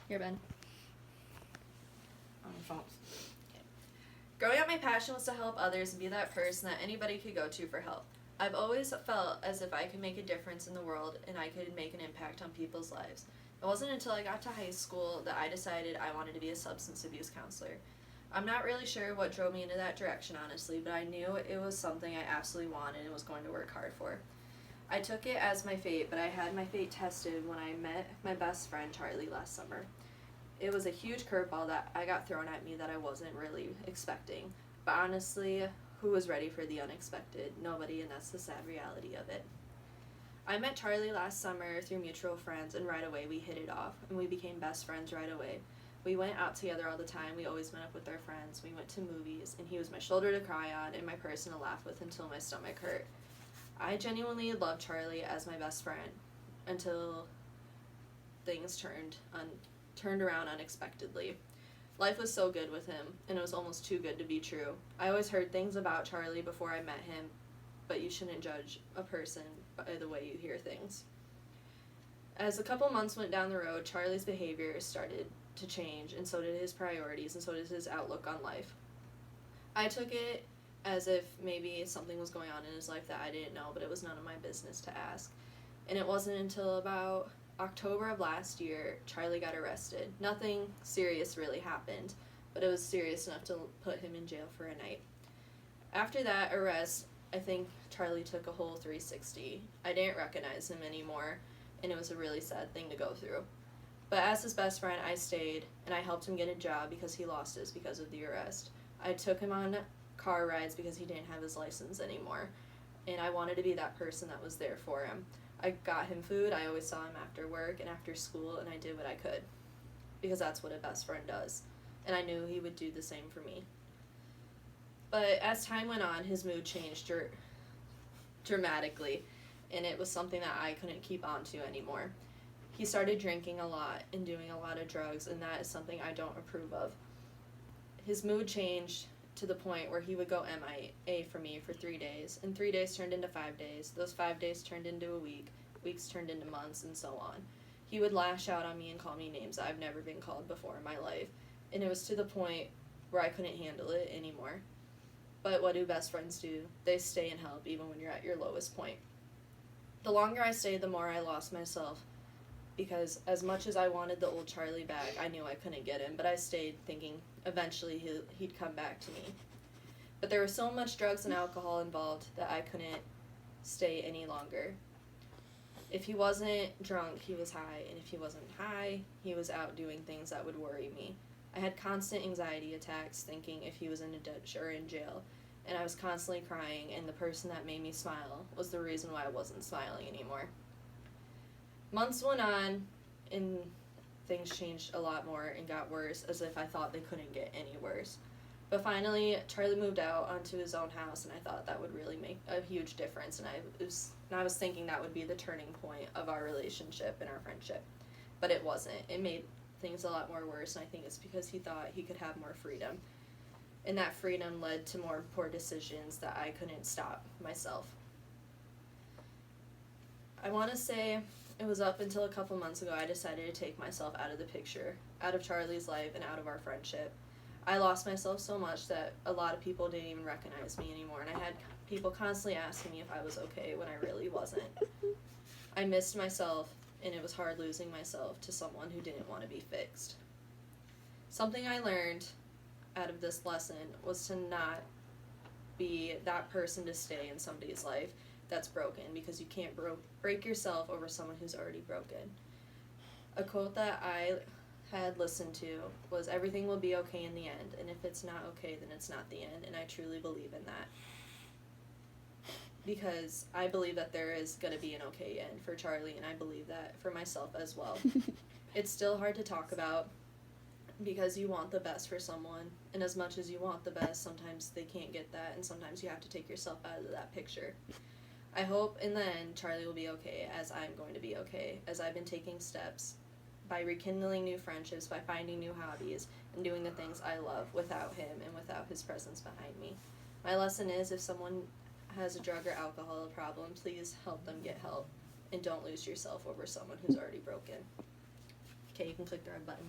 Here, Ben. On phones. Okay. Growing up, my passion was to help others and be that person that anybody could go to for help. I've always felt as if I could make a difference in the world and I could make an impact on people's lives. It wasn't until I got to high school that I decided I wanted to be a substance abuse counselor. I'm not really sure what drove me into that direction, honestly, but I knew it was something I absolutely wanted and was going to work hard for. I took it as my fate, but I had my fate tested when I met my best friend Charlie last summer. It was a huge curveball that I got thrown at me that I wasn't really expecting. But honestly, who was ready for the unexpected? Nobody, and that's the sad reality of it. I met Charlie last summer through mutual friends, and right away we hit it off, and we became best friends right away. We went out together all the time. We always met up with our friends. We went to movies, and he was my shoulder to cry on and my person to laugh with until my stomach hurt. I genuinely loved Charlie as my best friend until things turned around unexpectedly. Life was so good with him, and it was almost too good to be true. I always heard things about Charlie before I met him, but you shouldn't judge a person by the way you hear things. As a couple months went down the road, Charlie's behavior started to change, and so did his priorities, and so did his outlook on life. I took it as if maybe something was going on in his life that I didn't know, but it was none of my business to ask. And it wasn't until about October of last year, Charlie got arrested. Nothing serious really happened, but it was serious enough to put him in jail for a night. After that arrest, I think Charlie took a whole 360. I didn't recognize him anymore, and it was a really sad thing to go through. But as his best friend, I stayed, and I helped him get a job because he lost his because of the arrest. I took him on car rides because he didn't have his license anymore, and I wanted to be that person that was there for him. I got him food. I always saw him after work and after school, and I did what I could because that's what a best friend does, and I knew he would do the same for me. But as time went on, his mood changed dramatically, and it was something that I couldn't keep on to anymore. He started drinking a lot and doing a lot of drugs, and that is something I don't approve of. His mood changed to the point where he would go MIA for me for 3 days, and 3 days turned into 5 days. Those 5 days turned into a week, weeks turned into months, and so on. He would lash out on me and call me names I've never been called before in my life, and it was to the point where I couldn't handle it anymore. But what do best friends do? They stay and help even when you're at your lowest point. The longer I stayed, the more I lost myself, because as much as I wanted the old Charlie back, I knew I couldn't get him, but I stayed thinking eventually he'd come back to me. But there was so much drugs and alcohol involved that I couldn't stay any longer. If he wasn't drunk, he was high, and if he wasn't high, he was out doing things that would worry me. I had constant anxiety attacks thinking if he was in a ditch or in jail, and I was constantly crying, and the person that made me smile was the reason why I wasn't smiling anymore. Months went on, and things changed a lot more and got worse, as if I thought they couldn't get any worse. But finally, Charlie moved out onto his own house, and I thought that would really make a huge difference, and I was thinking that would be the turning point of our relationship and our friendship. But it wasn't. It made things a lot more worse, and I think it's because he thought he could have more freedom. And that freedom led to more poor decisions that I couldn't stop myself. I want to say it was up until a couple months ago I decided to take myself out of the picture, out of Charlie's life and out of our friendship. I lost myself so much that a lot of people didn't even recognize me anymore, and I had people constantly asking me if I was okay when I really wasn't. I missed myself, and it was hard losing myself to someone who didn't want to be fixed. Something I learned out of this lesson was to not be that person to stay in somebody's life that's broken, because you can't break yourself over someone who's already broken. A quote that I had listened to was, "Everything will be okay in the end, and if it's not okay, then it's not the end," and I truly believe in that. Because I believe that there is going to be an okay end for Charlie, and I believe that for myself as well. It's still hard to talk about, because you want the best for someone, and as much as you want the best, sometimes they can't get that, and sometimes you have to take yourself out of that picture. I hope in the end Charlie will be okay, as I'm going to be okay, as I've been taking steps by rekindling new friendships, by finding new hobbies, and doing the things I love without him and without his presence behind me. My lesson is, if someone has a drug or alcohol problem, please help them get help, and don't lose yourself over someone who's already broken. Okay, you can click the red button.